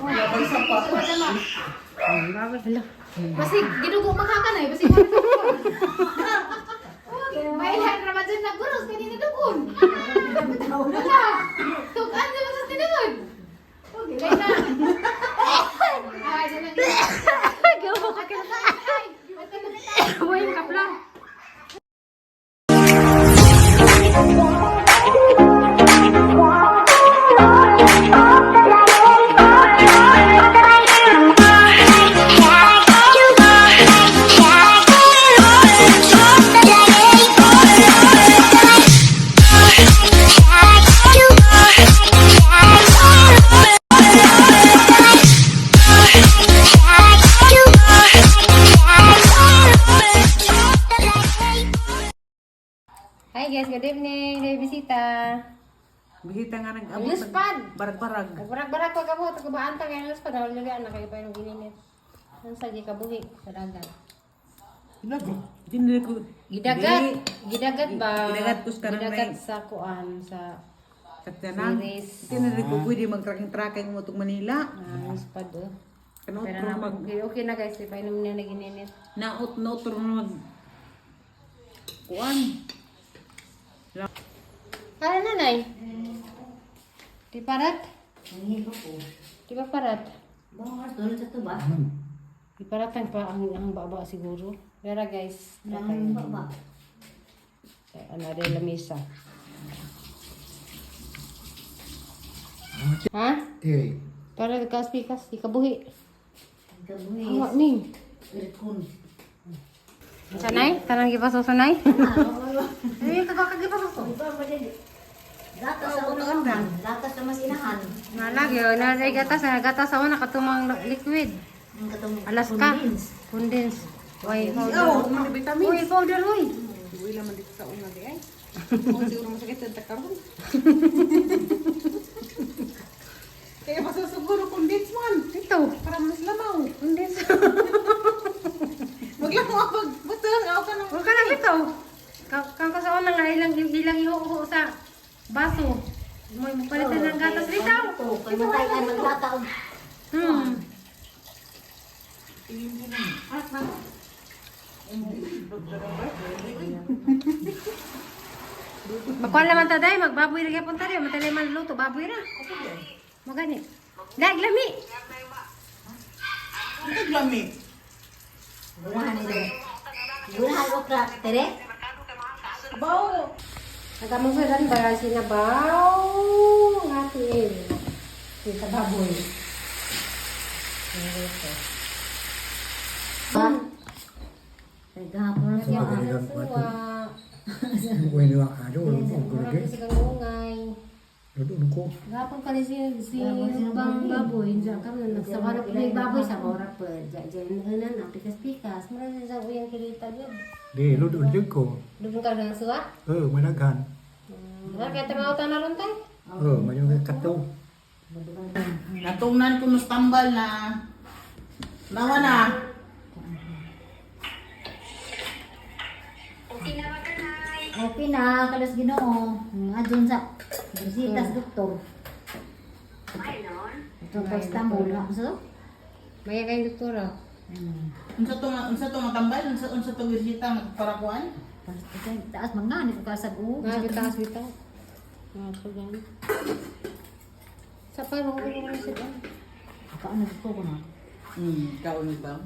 Labang sa pa. Hala. Basig, ginugo makakanay. Basig, may hand naman dyan na guros. Kanina dukon. Wala. Tukan naman sa tinunod. Kaya na. Ay, dyan lang. Gawa ka ka. Huwag yung kapla. Hi guys, good evening. Day bisita. Bisita nga nag-abot. Luspad. Barag-barag. Barag-barag ko kamo, tagabaan ta kay luspad. Hawal lugan na kayo pa yung gininit. Ang sagi kabuhi sa dagat. Hindi ko. Gidagat ba? Gidagat ko sa Gidagat sa kuan sa Katyanang. series. Hindi ko pwede mag-tracking-tracking mo itong Manila. Luspad oh. Kanot Pero ro na mag... okay na guys, pa inom niya na gininit. Naot ro mag... Kuan. Kaya nanay? Di parat? Di ba parat? Di parat ang baba siguro. Pero guys, ano rin lamisa. Ha? Para kas-pikas, ikabuhi. Ang ning. Sanay? Tanang gipasusunay? Ay, kagipasusun. Gatas sa unahan. Gatas sa mas inahan. Nalagi, nalagi gatas sa una katumang liquid. Alaska. Condense. Uy, powder. Ano vitamin? Uy, powder, uy. Uy, laman dito sa una di ay. Kung siguro masakit sa takaroon. Kaya masasiguro condense man. Ito. Para mas lamaw. Condense. Maglamaw ako. Basta ako ka nang... Huwag ka lang ito. Kang ko sa una nga ilang iho sa baso. May palitan ng gatas rito. Kaya matay ka maglataon. Magkuhan naman ta day, magbaboy rin punta rin. Matalay man luto, baboy ra. Magani. Dag, lami. Ang lami. Gunahan ito. Gunahan okra. Tere? Bawo. Nagkamusulan ba sinabaw natin. Sa baboy. Ay, gahapon na siya. Bueno, ano, Sa kangungay. Gapon ka si bang baboy, diyan ka na nagsawarap na yung baboy sa warap pa. Diyan na pikas-pikas. Mura sa uyang kilita yun. Di, ludod din ko. Doon ka ng suwa? Managhan. Kaya tamautan na rin tayo. Mayroon kato. Natungnan ko nos tambal na. Nawa na. Okay na, kalas ginoo. Adun sa visitas doktor. Ito pa Istanbul. So? Maya kayong doktora. Unsa to matambal? Unsa to bisita magparakuan? Taas mga, hindi ko kasag o. Taas bitaw. So yan. Sa parang ulo mo sa dyan. Kaan na ko na. Ikaw ni ba?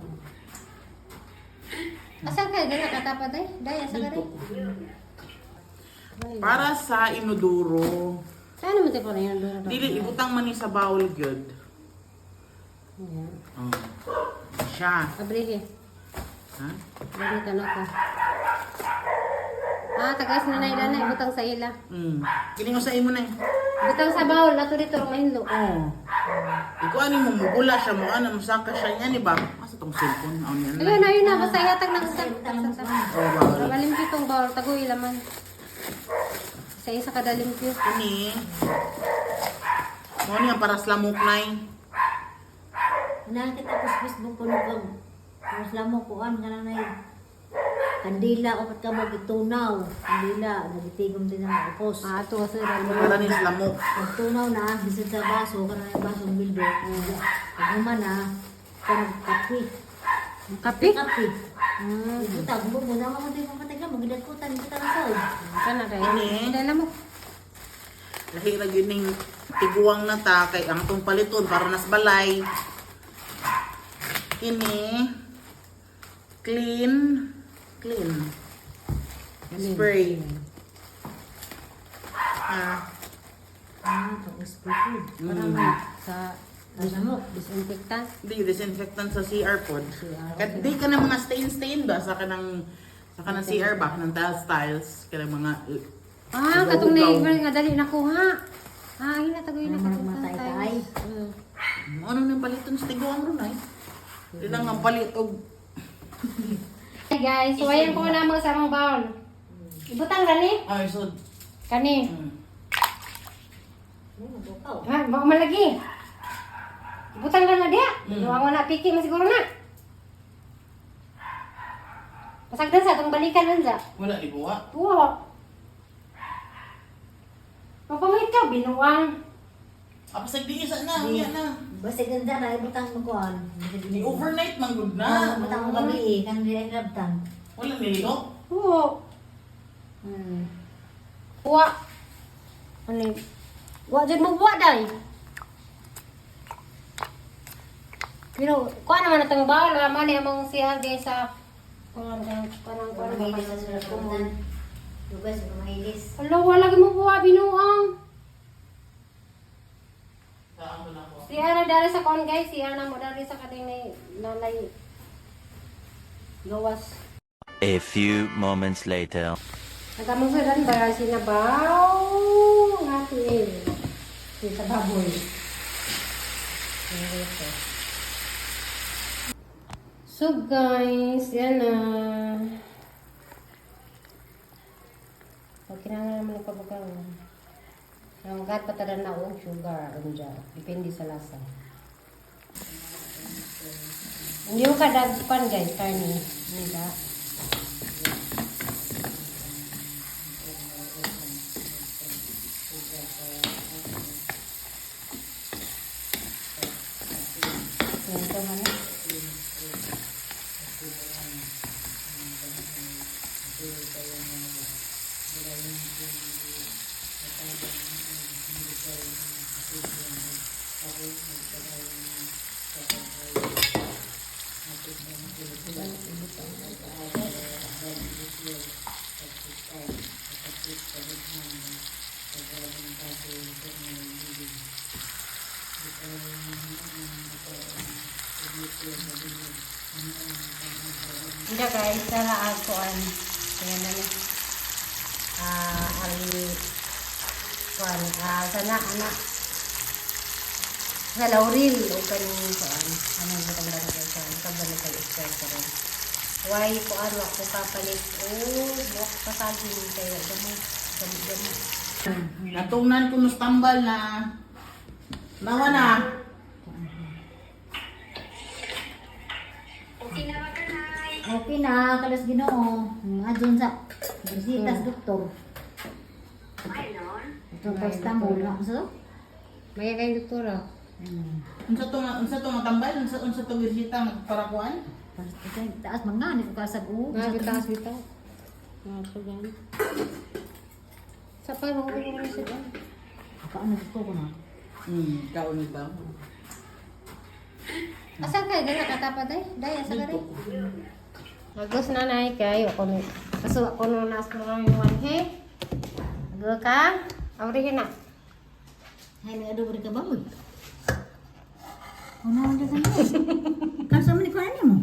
Asan kayo? Dala katapa day? Day, asa ka day? Para sa inodoro. Saan naman tayo pa na yun? Dili ibutang man ni sa bawol gyud. Ayan. Siya. Abrige. Ha? Abrige ka na ko. Tagas na na ibutang sa ila. Kini mo sa imo na. Ibutang sa bawal, ato dito mahinlo. Ikaw ani mo mugula siya mo ana masaka siya niya ni ba? Asa tong cellphone aw niya. Ayun, ayun na. Basta ihatag ng sa. bawol. Malimpyo tong bawal. Tagoy laman. Sa isa kada limpyo. Kini. Mo ni ang para sa lamok nay. Nakita ko sa Facebook ko nung mas lamo ko an nga na Kandila o katkabog itunaw. Kandila, nagitigom din ang upos. Ito sa Para ni lamo. Pag tunaw na, bisan sa baso, karang yung basong bildo. Pag naman na, karang kapi. Kapi? Kapi. Ito tag mo muna mga tayo mga tayo magdagkutan kita na sa. Kana dai. Ini. Dala mo. Lahi ra gyud ning tiguang na ta kay ang tong paliton para nas balay. Ini clean. Spray. Pang spray. Parang sa Ano mo? disinfectant. Di disinfectant sa CR pod. CR, Kat di ka na mga stain ba sa kanang CR ba kanang tiles kanang mga Katong ugaw. neighbor nga dali nakuha. Ina tagoy na Ano, katong matay-tay? Ano nang paliton sa tiguang ron ay? Di lang ang palit og Hey guys, so ayan ko na mga samang bowl. Ibutang gani? ay so Kani. Ano bukaw? Baka malagi. Ibutang ka na dia. Inuwawa na piki mo siguro na. Masagdan sa itong balikan nun sa. wala di buwa. Oo. Mapamit ka, binuwang. Apa sa di isa na, uya na. Basta ganda na, ibutang mo kuhan. Di overnight man gud na. Ibutang mo gabi, kan di ay rabtan. Wala nilito. Oo. Uwa. Ano yun? Uwa dyan mo buwa day. Pero, kuha naman itong bawal. Mali among siya guys sa... Kuha Mahilis sa sulat rabtan. Lugas, mahilis. Ala, wala lagi mo buwa, binuang. Saan mo na ko? Si Ana dari sa kon guys, si Ana mo dari sa kating ni nanay gawas. A few moments later. Nagamang sa dan ba sinabaw natin. Si sa baboy. So guys, yan na. Okay na naman ang pabugaw. Ang gat patadan na og sugar unja, depende sa lasa. Hindi mo kadagpan guys, karni. Nida. Ito man. Hindi guys, sana ako kaya na ni sana anak sa lauril o kaning kuan ano yung tanda na guys kabalik kay express ron why kuan wa ko kapalit buwak pasagin kaya damo. Natungnan ko nos tambal na. Nawa na. Okay na, kalas Ginoo. Adyon sa bisita sa doktor. Ito pa Istanbul na ako sa. Maya kay doktora. Unsa to matambal? Unsa to bisita magparakuan? Taas mangani ko kasag o. Taas bitaw. So gan. Sa pa mo ko ni sa gan. Kaano gusto ko na. Kaon ba? Asa kay dala katapad ay? Day asa ka rin. Agos na nay kay ako ni. Kaso ako no nas mo lang yung one he. Aga ka. Awrihin na. Hay ni ado ka ba mo? Ano ang dagan mo? Kansa man ko ani mo?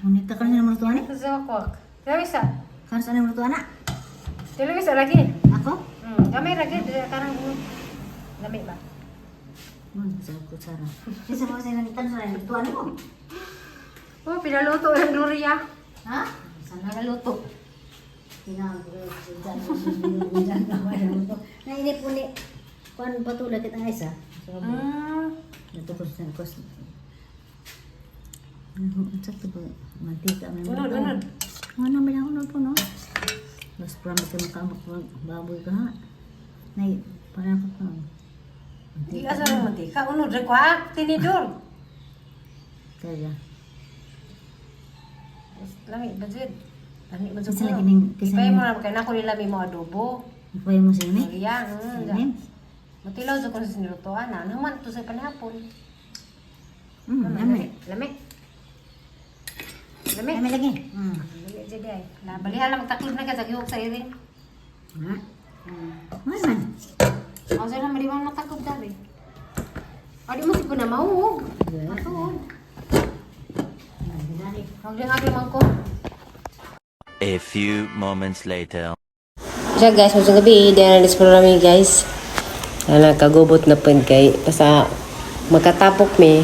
Munita kan ni mo to ani? Kaso ako. Sabi sa. Kansa ni mo to ana? Dili bisa lagi. Ako? Gamay lagi karang gamay ba? Sa ko sara. Isa mo sa nanitan sa ni to ani mo? Oh, pinaluto yung Gloria. Ha? Sana naluto. Tinawag ko dyan na nainip po ni kuan patulad kita nga isa. So, ito ko sa kos. Ano to ba? Mantika man. Unod. Ano ba lang po, no? Mas promise ka makamak baboy ka ha. Nay, parang ka pa. Di asa naman di ka unod ra ko tinidor. Kaya. Lami budget. Lami budget. Kasi lagi ning- kasi Ipay mo ning- na kay nako nila mi mo adobo. Ipay mo siya, ni? Maria, Amen. Matilaw sa ko sa sinilutoan na. Naman to sa panahapon. Lami. Lami. Lami. Lami lagi. Lami jadi ay. Balihan lang taklog na ka sa gihok sa iring. Ha? Man. Ako sa naman di mo nataklog dari. O di mo si na mauhog. Matuhog. Huwag din agad ko. A few moments later. Siya guys, masang gabi, dinalis po namin guys. Kagubot na po kay basta magkatapok mi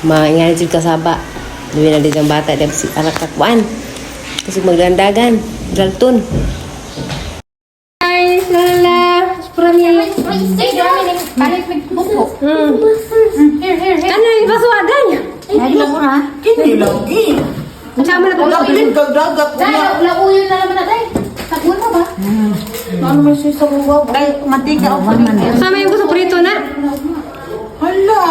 maingat jud kasaba. Dili na din ang bata dahil si anak takbuan. Kasi magdandagan, dalton. Guys, lala, sprami. Balik may buko. Here. Ano yung basuadan? Ay, lang ha? Kini lagi. Sama na po. Wala yung kagdagat ko Dahil, na. lauyo na naman na tayo. Tagun mo ba? Ano may sis sa bubaw? Ay, mantika o man. Sama yung gusto prito na. Hala,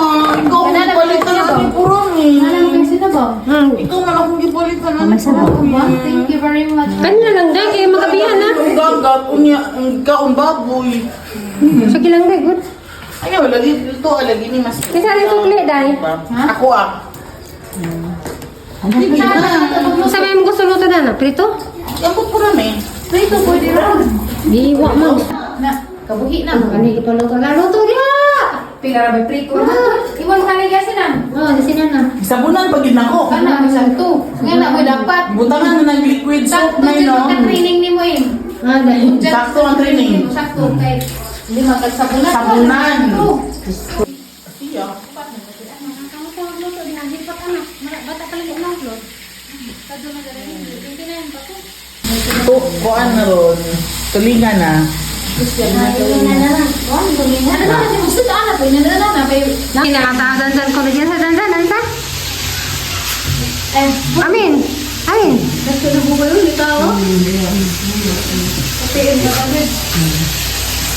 ikaw ang gipalitan na ng kurang eh. Alam mo kasi na ba? Ikaw man akong gipalitan na ng Masarap. kurang eh. Thank you very much. Kanina lang dahil kayo magabihan na. Ang gagat, unya, ikaw ang baboy. Sige lang dahil, good. Ayaw, lagi dito, lagi ni mas. Kasi alin sukli dahil. Ako Sige na. Sama yung gusto luto na na, prito? Yambot ko namin. Prito, pwede rin. Iwa mo. Na, kabuhi na. Ano yung ipaluto na? Luto dia! Pila ra ba prito na? Iwan ka ni gasin na. Oh, di sila na. Sabunan pag yun ako. Kana, may santo. Nga na, mo dapat. Butangan na ng liquid soap Sakto na yun. dyan no? ka training ni mo eh. Ah, dahil. Sakto ang training. Sakto, kay hindi magkagsabunan. Sabunan. Siya. Kuan na ron. Tulingan na. Nakatadandan ko na dyan sa dandanan ka? Amin! Amin!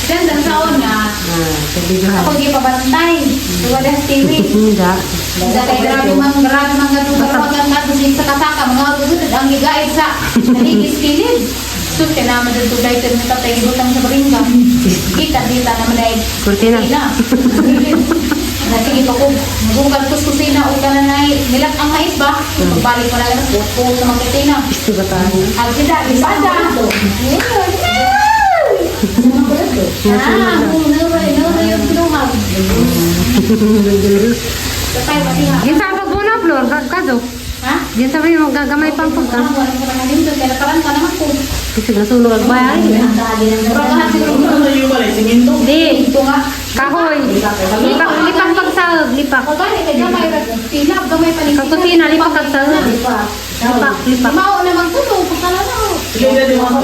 Ganda sa una. Ako di pabantay. Wala TV. Dahil grabe mang ganun karawagan na kasi sa kasaka mga gugod ang gigaid sa naligis-kilid. So kaya naman dito dahil ito ng tatay ibutang sa baringga. Kita naman dahil Kurtina. Sige pa ko, magungkal ko sa kusina o ka na nilat ang mais ba? Pagbalik mo na lang po sa mga kusina. Gusto ba tayo? Algida, isada. No, yung sinuhag. Tatay, pati ha. Yan sa pag muna, Flor. Kaso. Ha? Yan sa rin, magagamay pang pagka. Walang sa mga dito, kaya nakaraan ka naman po. Kasi nasunog ang bayan. Purabahan siguro mo. Ano yung balay? Singin to? Di. Ito nga. Kahoy. Lipak pagsahag. Lipak. Kung gani, kaya gamay, pilap, gamay pa ni Kakusina, lipak pagsahag. Lipak. Mao naman tulong, pagkala na ako. Sige na di mo ako.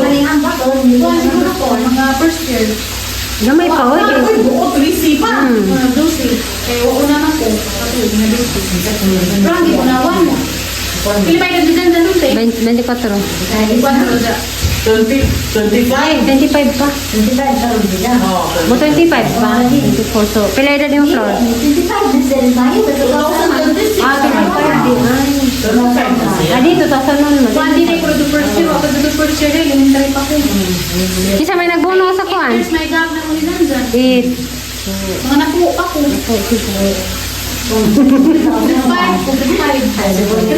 Kuhan siguro ko, mga first year. Gamay pa, oy. Ay, buo, 3C pa. Mga dosi. Kaya oo naman ko. Katulog na dosi. Pero hindi ko nawan. Pili pa yung nagdidan na doon, 24. Hindi ko na doon. 25. 25 pa. Oh, Mo 25 pa. 24. So, pila edad yung Flor? Ah, 25 din. Ah, dito, tasan nun. Kuhan din ay product first year. Ako product first year, elementary pa ko. Isa may nagbono sa kuan. Here's my gag na muli nandyan. It. Mga nakuha pa ko. Grade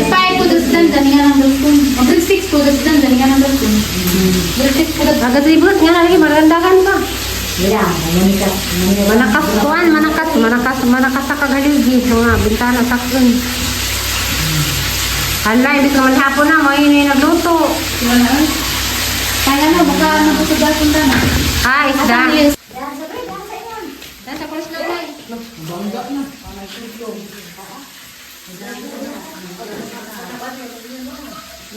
5 ko das dandan nga ng dalkon. Grade 6 ko das dandan nga ng dalkon. Grade 6 ko das Agad ribot nga lagi marandagan ka. Manakas kuan, manakas sa kagaligi. Mga bintana sakon. Hala, hindi ka man hapon na, mga yun yung nagluto. kaya na, baka nabutugal ko na. Ah, isda. Nasa course na tayo.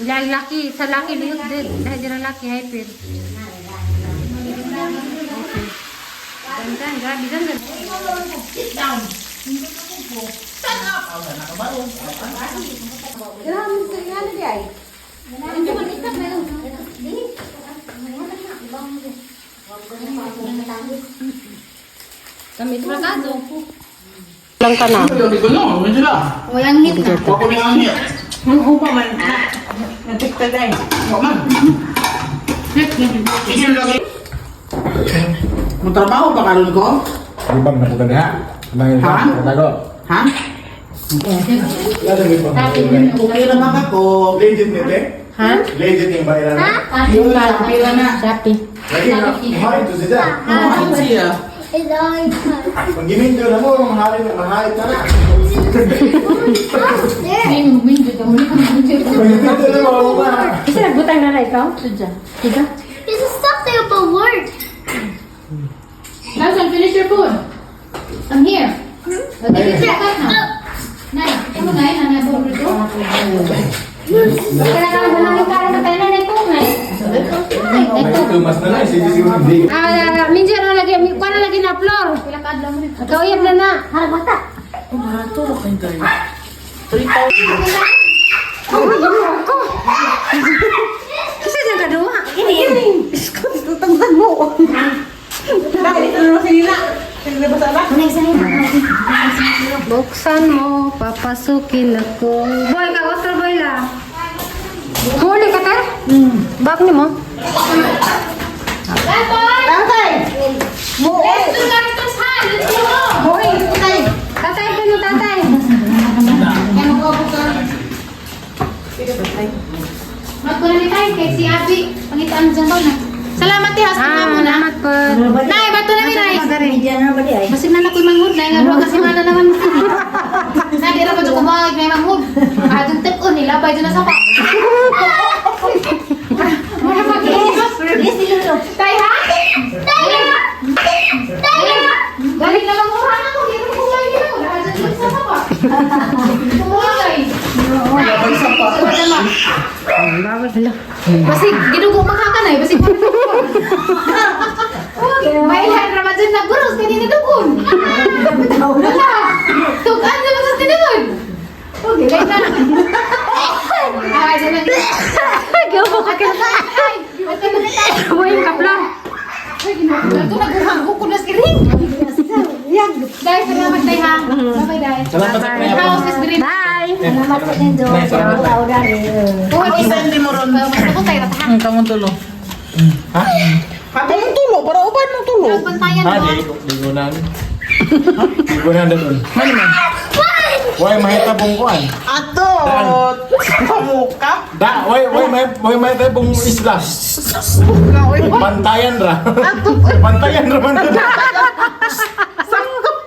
Laki, sa laki liot din. Dahil dira laki, hyper. Dandan, grabe, dandan. Grabe sa ingana di ay. Kami tragado. Lang ka na. Hindi ko no, hindi sila. Walang hit na. Huwag ko may angit. Ang upa man. Natikta dahil. Huwag man. Sige lagi. Magtrabaho ba karon ko? Di ba na ko diha? May Ha? tago. Ha? Okay lang ako. Legend nito. Ha? Legend yung bayaran. Yung pila na. Shopee. Lagi na. Mahal to siya. Ano siya? Pag giminto na mo, mahal ka na. Hindi mo minjo ka muli ka minjo. Pag giminto na mo, ma. Kasi nagbutang na ikaw? Tudya. Tiga. This is something about work. Nelson, finish your food. I'm here. Okay, check out now. Nay, kamu na yun, nanay po rito. Kailangan mo lang yung para na tayo na ito, nay. Mas na lang, siguro hindi. Minsan na lagi, kuha na lagi na floor. Pilakadla mo rin. Kauyap na na. Harap bata. Oh, barato na kayo guys. 3,000. Kasi dyan ka duwa. Bakit ito naman kanina? Kanina ba sa anak? Buksan mo, papasukin ako. Boy ka, otro boy la. Huli ka ta? Bak ni mo? Tatay! Let's do Carlton's hand! Let's go! Hoy, tatay. Tatay ka no, tatay. Kaya mag-upo ka. Magkunani tayo kay si Abby. Pangitaan dyan daw na. Salamat tihas ko nga muna. Salamat po. Nay, bato na Nay. Diyan na ba di ay? Masig na nakoy manghud. Nay, nga doon kasi mana naman. Nay, di ra pa dyan kumawag na manghud. Adong tip-on nila. Bay dyan na sapa. Muna mag-iisas. Yes, diluto. Tay, ha? Tay! Tay! Galing na manghura na ko. Di ra pa kumawag nila. Adong dyan sa sapa. Kumawag. Labay sa pa. Basi ginugo makakanay, basi may lahat naman dyan nagburos, kanina dukon. Wala. Tugaan naman sa tinamon. Okay, kaya na. Ay, dyan lang. Gawbo ka ka. Ay, ito na tayo. Boy ka floor. Ay, ginagawa ko naguhanggo ko na skiring. Dahil, salamat tayo ha. Bye-bye, Dahil. Salamat sa My house is green. Bye. Salamat sa nindo. Salamat dari. Isa hindi mo ron. Gusto ko tayo ratahan. Kamong tulo. Ha? Kamong tulo, para uban ng tulo. Bantayan mo. Ligunan. Ligunan na doon. Ano man? Why mahitabong kuan? Ato! Pamuka? Why mahitabong isla? Bantayan ra. Bantayan ra man.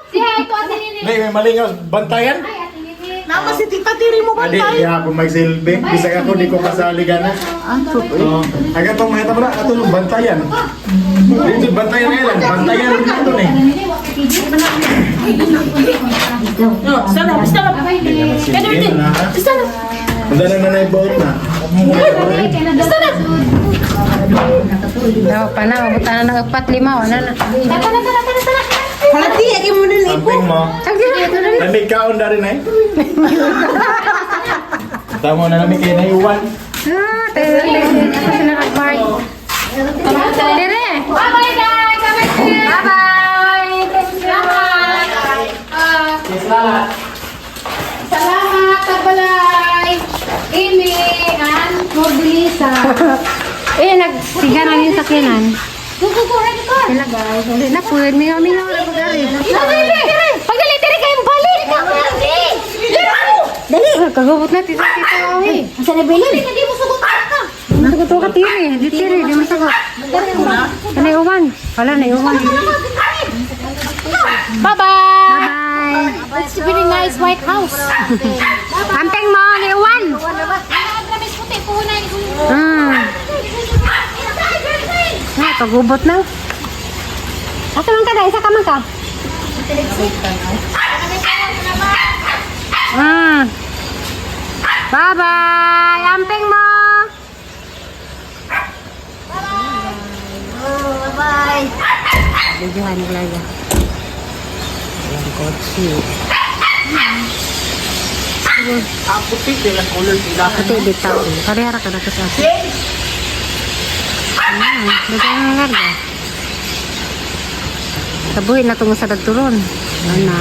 Siya, ito atin ini. May malingaw. Bantayan? Ay, atin ini. Nama si tita tiri mo ba Adi, iya ako magsilbi. Bisa ako di ko kasali ka na. Agad pang mahita mo na. Ito yung bantayan. Dito bantayan na lang. Bantayan rin ito na eh. Sana, basta na. Sige na ha. Wala na nanay boat na. Daw pa na, mabuta na ng 4-5. Ano na? Halati, agay mo na lipo. Samping mo. Lamig kaon na rin eh. Tama na namin kayo na iwan. Tayo na nag-park. Dire! Bye-bye, guys! Bye-bye! Bye-bye! Salamat, Tagbalay! Amy, and Mordelisa. Nagsiga na yung sakyanan. Go, ready ka! Sila guys, hindi na po. Mingaw-mingaw na po gari. Pagdali, tiri kayong balik! Dali. Kagubot na tito Awi. Asa na bilin? Hindi mo sugot ka! Nasugot ka tiri. Di tiri, di masagot. Ano yung uwan? Wala na yung uwan. Bye-bye! Bye-bye. It's a very nice White House. Anteng mo, ni uwan. Tramis puti, puhunan. Kagubot na. Asa man ka da? Isa ka man ka? Bye-bye. Amping mo. Bye. Videohan mo lang. Ang kotse. po. Ah, puti sila color sila. Pati bitaw. Parehara ka na to sa akin. Dagan nga larga. Kabuhin na itong sa dagturon. Ano?